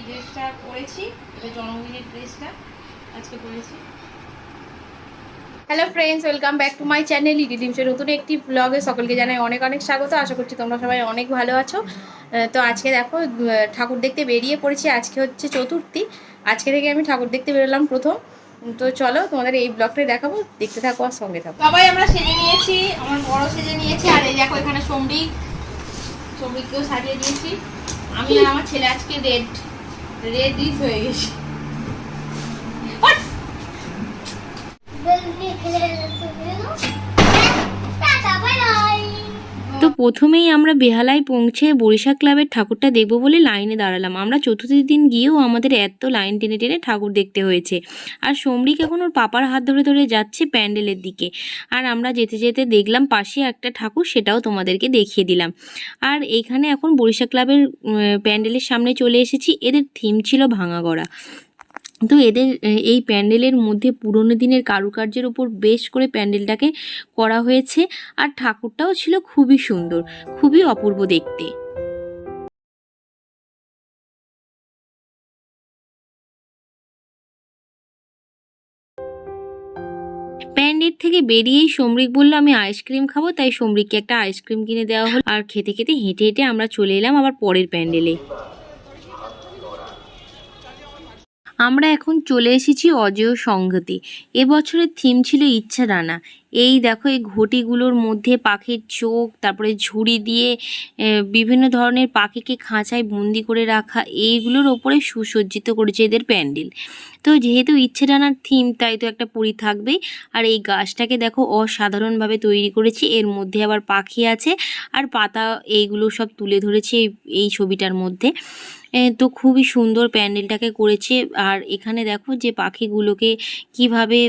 ড্রেসটা পরেছি, এটা জন্মদিনের ড্রেসটা আজকে পরেছি। Hello friends, welcome back to my channel ইডি ডিমসের নতুন একটি ব্লগে সকলকে জানাই অনেক অনেক স্বাগত। আশা করছি তোমরা সবাই অনেক ভালো আছো। তো আজকে দেখো ঠাকুর দেখতে বেরিয়ে পড়েছি। আজকে হচ্ছে চতুর্থী, আজকে থেকে আমি ঠাকুর দেখতে বেরোলাম প্রথম। তো চলো তোমাদের এই ব্লগটাই দেখাবো, দেখতে থাকো আর সঙ্গে থাকো। সবাই আমরা সেজে নিয়েছি, আমার বড় সেজে নিয়েছি, আর এই দেখো এখানে সমৃদ্ধকেও সাজিয়ে দিয়েছি। আমি আর আমার ছেলে আজকে রেড হয়ে গেছি। তো প্রথমেই আমরা বেহালায় পৌঁছে বরিশা ক্লাবের ঠাকুরটা দেখব বলে লাইনে দাঁড়ালাম। আমরা চতুর্থী দিন গিয়েও আমাদের এত লাইন টেনে টেনে ঠাকুর দেখতে হয়েছে। আর সমরিক এখন ওর পাপার হাত ধরে ধরে যাচ্ছে প্যান্ডেলের দিকে। আর আমরা যেতে যেতে দেখলাম পাশে একটা ঠাকুর, সেটাও তোমাদেরকে দেখিয়ে দিলাম। আর এইখানে এখন বরিশা ক্লাবের প্যান্ডেলের সামনে চলে এসেছি। এদের থিম ছিল ভাঙাগড়া। তো এদের এই প্যান্ডেলের মধ্যে পুরোনো দিনের কারুকার্যের উপর বেশ করে প্যান্ডেলটাকে করা হয়েছে। আর ঠাকুরটাও ছিল খুবই সুন্দর, খুবই অপূর্ব দেখতে। প্যান্ডেল থেকে বেরিয়েই সমরিক বলল আমি আইসক্রিম খাবো, তাই সমরিককে একটা আইসক্রিম কিনে দেওয়া হলো। আর খেতে খেতে হেঁটে হেঁটে আমরা চলে এলাম আবার পরের প্যান্ডেলে। আমরা এখন চলে এসেছি অজেয় সংঘতে। এবছরের থিম ছিল ইচ্ছারানা। এই দেখো এই ঘটিগুলোর মধ্যে পাখির চোখ, তারপরে ঝুড়ি দিয়ে বিভিন্ন ধরনের পাখিকে খাঁচায় বন্দি করে রাখা, এইগুলোর ওপরে সুসজ্জিত করেছে এদের প্যান্ডেল। তো যেহেতু ইচ্ছারানার থিম, তাই তো একটা পরী থাকবেই। আর এই গাছটাকে দেখো অসাধারণভাবে তৈরি করেছে, এর মধ্যে আবার পাখি আছে আর পাতা, এইগুলো সব তুলে ধরেছে এই ছবিটার মধ্যে। তো খুবই সুন্দর প্যান্ডেলটাকে করেছে। আর এখানে দেখো যে পাখিগুলোকে কিভাবে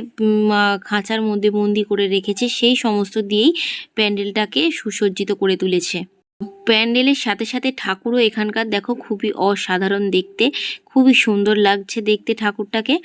খাঁচার মধ্যে বন্দি করে রেখেছে, সেই সমস্ত দিয়েই প্যান্ডেলটাকে সুসজ্জিত করে তুলেছে। প্যান্ডেলের সাথে সাথে ঠাকুরও এখানকার দেখো খুবই অসাধারণ দেখতে, খুবই সুন্দর লাগছে দেখতে ঠাকুরটাকে।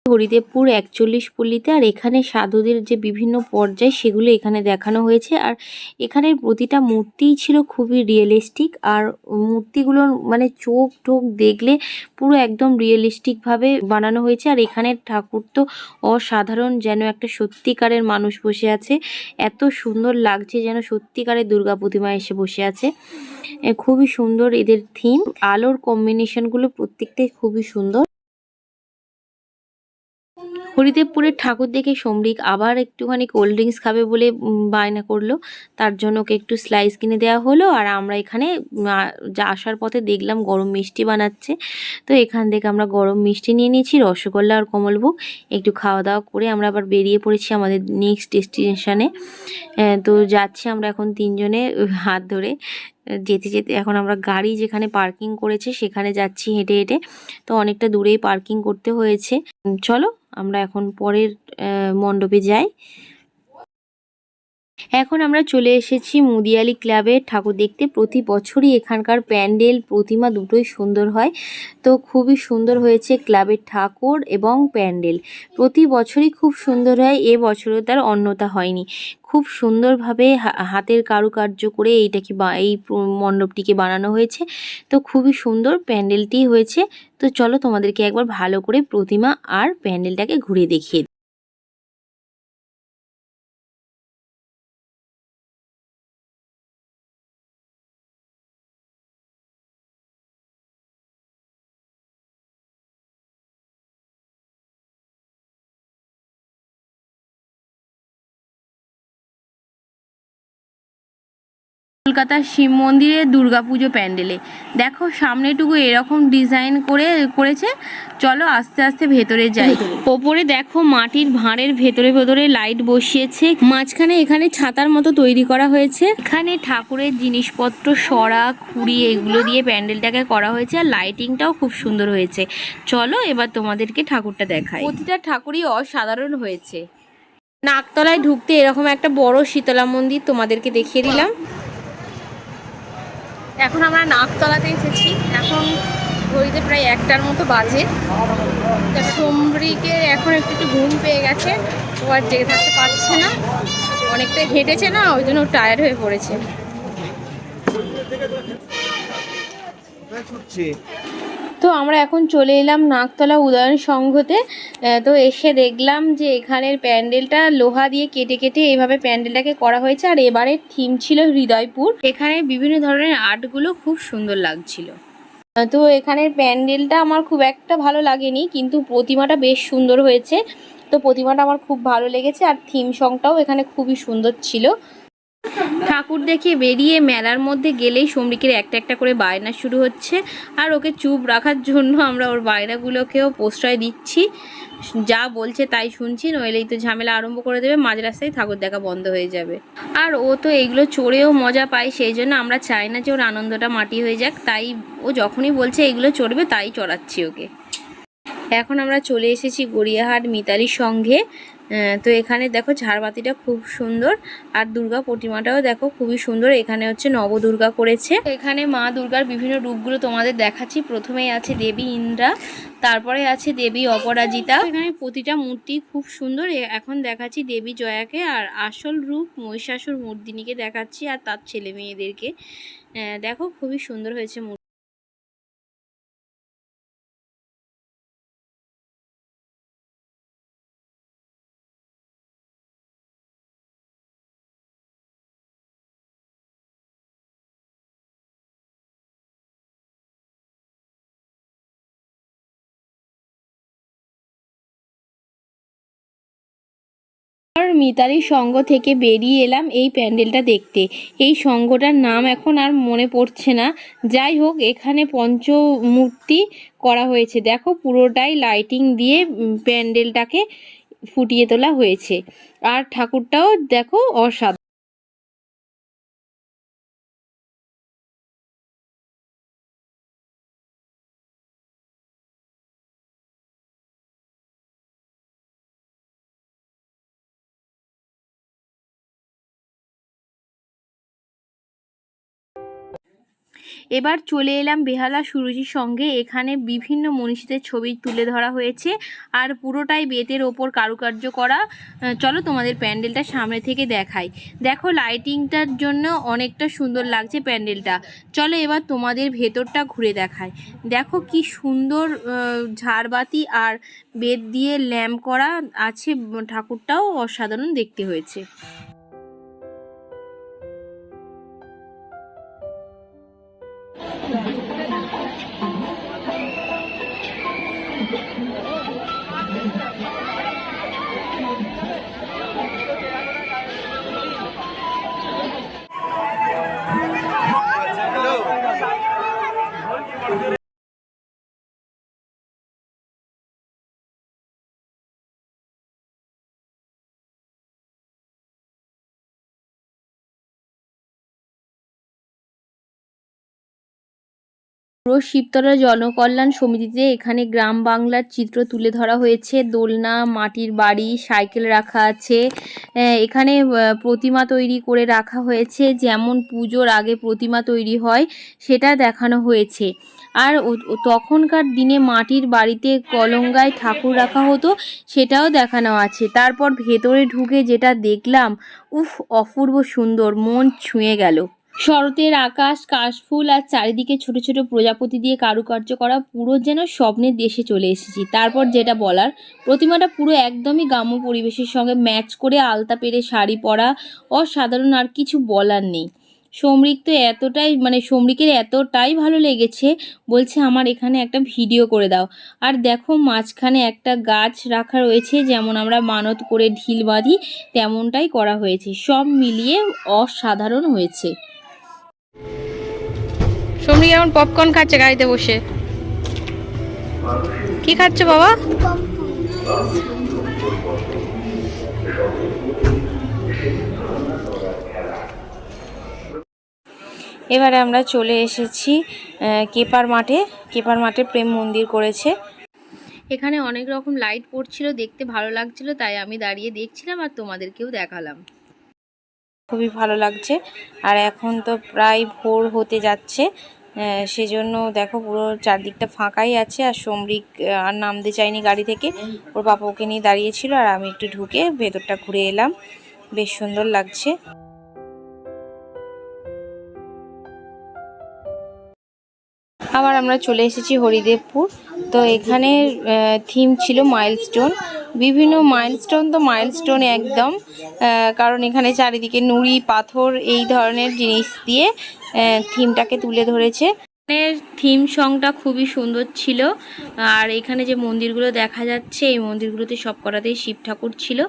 হরিদেবপুর ৪১ পল্লীতে। আর এখানে সাধুদের যে বিভিন্ন পর্যায়, সেগুলো এখানে দেখানো হয়েছে। আর এখানের প্রতিটা মূর্তিই ছিল খুবই রিয়েলিস্টিক। আর মূর্তিগুলোর মানে চোখ টোক দেখলে পুরো একদম রিয়েলিস্টিকভাবে বানানো হয়েছে। আর এখানের ঠাকুর তো অসাধারণ, যেন একটা সত্যিকারের মানুষ বসে আছে। এত সুন্দর লাগছে যেন সত্যিকারের দুর্গা প্রতিমা এসে বসে আছে। খুবই সুন্দর এদের থিম, আলোর কম্বিনেশনগুলো প্রত্যেকটাই খুবই সুন্দর। হরিদেবপুরের ঠাকুর দেখে সমরিক আবার একটুখানি কোল্ড ড্রিঙ্কস খাবে বলে বায়না করলো। তার জন্য ওকে একটু স্লাইস কিনে দেওয়া হলো। আর আমরা এখানে যা আসার পথে দেখলাম গরম মিষ্টি বানাচ্ছে। তো এখান থেকে আমরা গরম মিষ্টি নিয়ে নিয়েছি, রসগোল্লা আর কমলভোগ। একটু খাওয়া দাওয়া করে আমরা আবার বেরিয়ে পড়েছি আমাদের নেক্সট ডেস্টিনেশনে। তো যাচ্ছি আমরা এখন তিনজনে হাত ধরে। যেতে যেতে এখন আমরা গাড়ি যেখানে পার্কিং করেছে সেখানে যাচ্ছি হেঁটে হেঁটে। তো অনেকটা দূরেই পার্কিং করতে হয়েছে। চলো আমরা এখন পরের মণ্ডপে যাই। এখন আমরা চলে এসেছি মুদিয়ালি ক্লাবে ঠাকুর দেখতে। প্রতি বছরই এখানকার প্যান্ডেল প্রতিমা দুটোই সুন্দর হয়। তো খুবই সুন্দর হয়েছে ক্লাবের ঠাকুর এবং প্যান্ডেল, প্রতি বছরই খুব সুন্দর হয়। এবছরও তার অন্যথা হয়নি। খুব সুন্দরভাবে হাতের কারুকার্য করে এইটাকে এই মণ্ডপটিকে বানানো হয়েছে। তো খুবই সুন্দর প্যান্ডেলটি হয়েছে। তো চলো তোমাদেরকে একবার ভালো করে প্রতিমা আর প্যান্ডেলটাকে ঘুরে দেখিয়ে দিই। কলকাতার শিব মন্দিরে দুর্গাপুজো প্যান্ডেলে। দেখো সামনেটুকু এরকম ডিজাইন করেছে। চলো আস্তে আস্তে ভেতরে যাই। ওপরে দেখো মাটির ভাঁড়ের ভেতরে ভেতরে লাইট বসিয়েছে, মাঝখানে এখানে ছাতার মতো তৈরি করা হয়েছে। এখানে ঠাকুরের জিনিসপত্র সরা খুঁড়ি এগুলো দিয়ে প্যান্ডেলটাকে করা হয়েছে, আর লাইটিংটাও খুব সুন্দর হয়েছে। চলো এবার তোমাদেরকে ঠাকুরটা দেখাই। প্রতিটা ঠাকুরই অসাধারণ হয়েছে। নাকতলায় ঢুকতে এরকম একটা বড় শীতলা মন্দির তোমাদেরকে দেখিয়ে দিলাম। এখন আমরা নাকতলাতে এসেছি। এখন ঘড়িতে প্রায় 1টার মতো বাজে। সোমরিকে এখন একটু ঘুম পেয়ে গেছে, ও আর জেগে থাকতে পারছে না। অনেকটা হেঁটেছে না, ওই জন্য টায়ার্ড হয়ে পড়েছে। তো আমরা এখন চলে এলাম নাকতলা উদয়ন সংঘতে। তো এসে দেখলাম যে এখানের প্যান্ডেলটা লোহা দিয়ে কেটে কেটে এইভাবে প্যান্ডেলটাকে করা হয়েছে, আর এবারের থিম ছিল হৃদয়পুর। এখানে বিভিন্ন ধরনের আর্টগুলো খুব সুন্দর লাগছিল। তো এখানের প্যান্ডেলটা আমার খুব একটা ভালো লাগেনি, কিন্তু প্রতিমাটা বেশ সুন্দর হয়েছে। তো প্রতিমাটা আমার খুব ভালো লেগেছে, আর থিম সংটাও এখানে খুবই সুন্দর ছিল। ঠাকুর দেখে বেরিয়ে মেলার মধ্যে গেলেই সমরিকের একটা একটা করে বায়না শুরু হচ্ছে, আর ওকে চুপ রাখার জন্য আমরা ওর বায়নাগুলোকেও প্রশ্রয় দিচ্ছি। যা বলছে তাই শুনছি, নইলেই তো ঝামেলা আরম্ভ করে দেবে, মাঝ রাস্তায় ঠাকুর দেখা বন্ধ হয়ে যাবে। আর ও তো এইগুলো চড়েও মজা পায়, সেই জন্য আমরা চাই না যে ওর আনন্দটা মাটি হয়ে যাক। তাই ও যখনই বলছে এগুলো চড়বে তাই চড়াচ্ছি ওকে। এখন আমরা চলে এসেছি গড়িয়াহাট মিতালির সঙ্গে। তো এখানে দেখো ঝাড়বাতিটা খুব সুন্দর, আর দুর্গা প্রতিমাটাও দেখো খুবই সুন্দর। এখানে হচ্ছে নবদুর্গা করেছে। এখানে মা দুর্গার বিভিন্ন রূপগুলো তোমাদের দেখাচ্ছি। প্রথমেই আছে দেবী ইন্দ্রা, তারপরে আছে দেবী অপরাজিতা। এখানে প্রতিটা মূর্তি খুব সুন্দর। এখন দেখাচ্ছি দেবী জয়াকে, আর আসল রূপ মহিষাসুর মর্দিনীকে দেখাচ্ছি, আর তার ছেলে মেয়েদেরকে। দেখো খুবই সুন্দর হয়েছে। আর মিতালির সঙ্গ থেকে বেরিয়ে এলাম এই প্যান্ডেলটা দেখতে। এই সঙ্গটার নাম এখন আর মনে পড়ছে না। যাই হোক, এখানে পঞ্চমূর্তি করা হয়েছে। দেখো পুরোটাই লাইটিং দিয়ে প্যান্ডেলটাকে ফুটিয়ে তোলা হয়েছে, আর ঠাকুরটাও দেখো অসাধারণ। এবার চলে এলাম বেহালা সুরুচির সঙ্গে। এখানে বিভিন্ন মনীষীদের ছবি তুলে ধরা হয়েছে, আর পুরোটাই বেতের ওপর কারুকার্য করা। চলো তোমাদের প্যান্ডেলটা সামনে থেকে দেখাই। দেখো লাইটিংটার জন্য অনেকটা সুন্দর লাগছে প্যান্ডেলটা। চলো এবার তোমাদের ভেতরটা ঘুরে দেখাই। দেখো কি সুন্দর ঝাড়বাতি আর বেত দিয়ে ল্যাম্প করা আছে। ঠাকুরটাও অসাধারণ দেখতে হয়েছে। পুরো শিবতলা জনকল্যাণ সমিতিতে এখানে গ্রাম বাংলার চিত্র তুলে ধরা হয়েছে। দোলনা, মাটির বাড়ি, সাইকেল রাখা আছে। এখানে প্রতিমা তৈরি করে রাখা হয়েছে, যেমন পুজোর আগে প্রতিমা তৈরি হয় সেটা দেখানো হয়েছে। আর তখনকার দিনে মাটির বাড়িতে কলঙ্গায় ঠাকুর রাখা হতো, সেটাও দেখানো আছে। তারপর ভেতরে ঢুকে যেটা দেখলাম, উফ, অপূর্ব সুন্দর, মন ছুঁয়ে গেল। শরতের আকাশ, কাশফুল আর চারিদিকে ছোট ছোট প্রজাপতি দিয়ে কারুকার্য করা, পুরো যেন স্বপ্নের দেশে চলে এসেছি। তারপর যেটা বলার, প্রতিমাটা পুরো একদমই গ্রাম্য পরিবেশের সঙ্গে ম্যাচ করে আলতা পেরে শাড়ি পরা, অসাধারণ, আর কিছু বলার নেই। সমরিকের এতটাই ভালো লেগেছে, বলছে আমার এখানে একটা ভিডিও করে দাও। আর দেখো মাঝখানে একটা গাছ রাখা রয়েছে, যেমন আমরা মানত করে ঢিল বাঁধি তেমনটাই করা হয়েছে। সব মিলিয়ে অসাধারণ হয়েছে। সমরি যেমন পপকর্ন খাচ্ছে গাড়িতে বসে। কি খাচ্ছ বাবা? এবারে আমরা চলে এসেছি কেপার মাঠে। কেপার মাঠে প্রেম মন্দির করেছে। এখানে অনেক রকম লাইট পড়ছিল, দেখতে ভালো লাগছিল, তাই আমি দাঁড়িয়ে দেখছিলাম আর তোমাদেরকেও দেখালাম। খুবই ভালো লাগছে। আর এখন তো প্রায় ভোর হতে যাচ্ছে, সেজন্য দেখো পুরো চারদিকটা ফাঁকাই আছে। আর সমরিক আর নামতে চাইনি গাড়ি থেকে, ওর বাবা ওকে নিয়ে দাঁড়িয়েছিল আর আমি একটু ঢুকে ভেতরটা ঘুরে এলাম। বেশ সুন্দর লাগছে। আবার আমরা চলে এসেছি হরিদেবপুর। তো এখানে থিম ছিল মাইলস্টোন, বিভিন্ন মাইলস্টোন একদম, কারণ এখানে চারিদিকে নুড়ি পাথর এই ধরনের জিনিস দিয়ে থিমটাকে তুলে ধরেছে। থিম সংটা খুবই সুন্দর ছিল। আর এখানে যে মন্দিরগুলো দেখা যাচ্ছে, এই মন্দিরগুলোতে সব কটাতেই শিব ঠাকুর ছিল।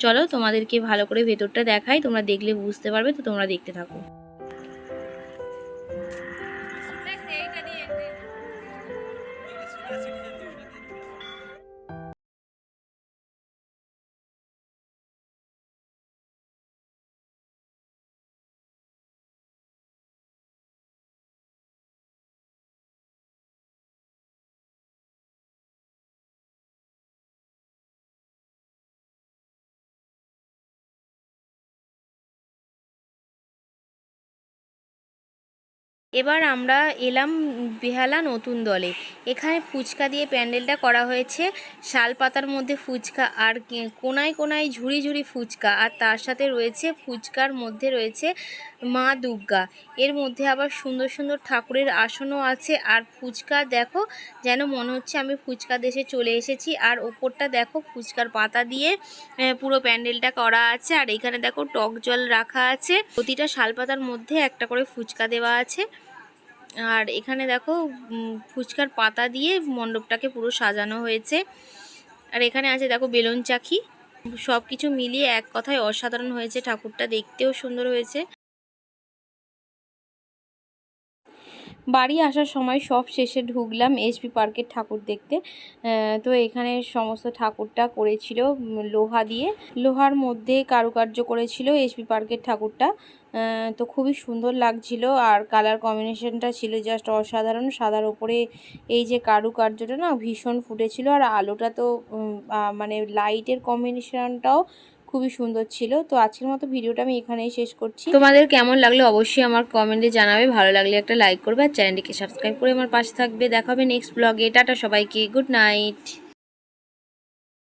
চলো তোমাদেরকে ভালো করে ভেতরটা দেখাই, তোমরা দেখলে বুঝতে পারবে, তো তোমরা দেখতে থাকো। এবার আমরা এলাম বেহালা নতুন দলে। এখানে ফুচকা দিয়ে প্যান্ডেলটা করা হয়েছে। শাল পাতার মধ্যে ফুচকা আর কোনায় কোনায় ঝুড়ি ঝুড়ি ফুচকা, আর তার সাথে রয়েছে ফুচকার মধ্যে রয়েছে মা দুর্গা। এর মধ্যে আবার সুন্দর সুন্দর ঠাকুরের আসনও আছে। আর ফুচকা দেখো, যেন মনে হচ্ছে আমি ফুচকা দেশে চলে এসেছি। আর ওপরটা দেখো ফুচকার পাতা দিয়ে পুরো প্যান্ডেলটা করা আছে। আর এখানে দেখো টক জল রাখা আছে, প্রতিটা শাল পাতার মধ্যে একটা করে ফুচকা দেওয়া আছে। আর এখানে দেখো ফুচকার পাতা দিয়ে মণ্ডপটাকে পুরো সাজানো হয়েছে। আর এখানে আছে দেখো বেলুন চাকি। সব কিছু মিলিয়ে এক কথায় অসাধারণ হয়েছে, ঠাকুরটা দেখতেও সুন্দর হয়েছে। বাড়ি আসার সময় সব শেষে ঢুকলাম এসপি পার্কের ঠাকুর দেখতে। তো এখানে সমস্ত ঠাকুরটা করেছিল লোহা দিয়ে, লোহার মধ্যে কারুকার্য করেছিল এসপি পার্কের ঠাকুরটা। তো খুবই সুন্দর লাগছিল। আর কালার কম্বিনেশনটা ছিল জাস্ট অসাধারণ। সাদার ওপরে এই যে কারুকার্যটা না ভীষণ ফুটেছিল। আর আলোটা তো মানে লাইটের কম্বিনেশনটাও খুবই সুন্দর ছিল। তো আজকের মতো ভিডিওটা আমি এখানেই শেষ করছি। তোমাদের কেমন লাগলো অবশ্যই আমার কমেন্টে জানাবে। ভালো লাগলে একটা লাইক করবে আর চ্যানেলটিকে সাবস্ক্রাইব করে আমার পাশে থাকবে। দেখা হবে নেক্সট ব্লগে। টাটা সবাইকে, গুড নাইট।